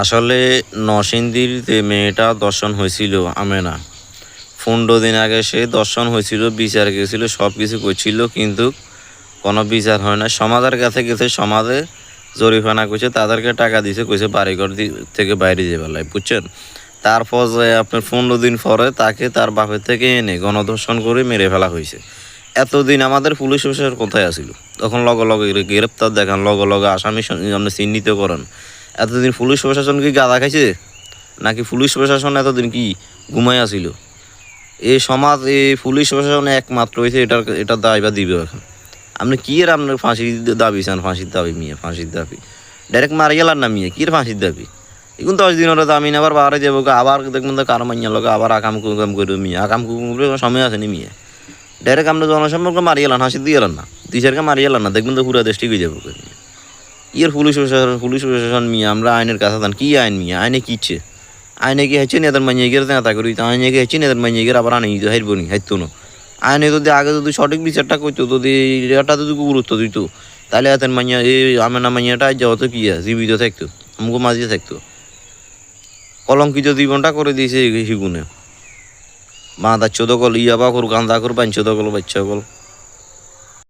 আসলে নরসিংদীর যে মেয়েটা দর্শন হয়েছিল আমেনা, 15 দিন আগে সে দর্শন হয়েছিল, বিচার গেছিল, সব কিছু করছিল, কিন্তু কোনো বিচার হয় না। সমাজের কাছে গেছে, সমাজে জরিমানা করছে, তাদেরকে টাকা দিছে, কইছে বাড়িঘর থেকে বাইরে যে বেলায়, বুঝছেন। তারপর যে আপনার 15 দিন পরে তাকে তার বাপের থেকে এনে গণধর্ষণ করে মেরে ফেলা হয়েছে। এতদিন আমাদের পুলিশ প্রশাসন কোথায় আসিল? তখন লগে লগে গ্রেপ্তার দেখান, লগে লগে আসামি আপনি চিহ্নিত করেন। এতদিন পুলিশ প্রশাসন কি গাদা খাইছে? নাকি পুলিশ প্রশাসন এতদিন কি ঘুমাই আসিল? এই সমাজ, এই পুলিশ প্রশাসন একমাত্র হয়েছে এটার দায়বা দিবে এখন। আপনি কি এর আপনার ফাঁসির দাবি চান? ফাঁসির দাবি মিয়া, ফাঁসির দাবি ডাইরেক্ট মারি গেলার না মিয়া, কি এর ফাঁসির দাবি? এখন 10 দিন ওরা জামিন আবার বাহারে যাবো, আবার দেখবেন তো কারো মাইয়া লোক আবার আকাম কুকাম করবে মিয়া। আকাম কুকুম করে সময় আসেনি মিয়া। ডাইরেক্ট আমরা জনসম্পর্ক মারি গেলাম, হাসি দিয়ে গেলাম না, টিচারকে মারি গেলাম না, দেখবেন তো পুরো দেশ ঠিক হয়ে যাবো মিয়া। ইয়ের পুলিশ প্রশাসন মিয়া, আমরা আইনের কাছে দেন কি আইন মিয়া? আইনে কি ইচ্ছে? আইনে কি হচ্ছে নেতার মাইয়ে গেলে নেতা করি, আইনে কি হচ্ছে নেতার মাইয়ে গেলে আবার আনি হাইরব নি, হাইতো না। আইনে যদি আগে যদি সঠিক বিচারটা করতো, যদি এটা যদি গুরুত্ব দিত, তাহলে এতের মাইয়া এই আমেনা মাইয়াটা আজ যাওয়া তো কি জীবিত থাকতো, আমাকে মাঝে থাকতো। কলঙ্কিত জীবনটা করে দিয়েছে হিগুনে। বাঁধা চোদ কল ইয়াবা কর, গান্ধা কর, বাঞ্চ দকল, বাচ্চা কল।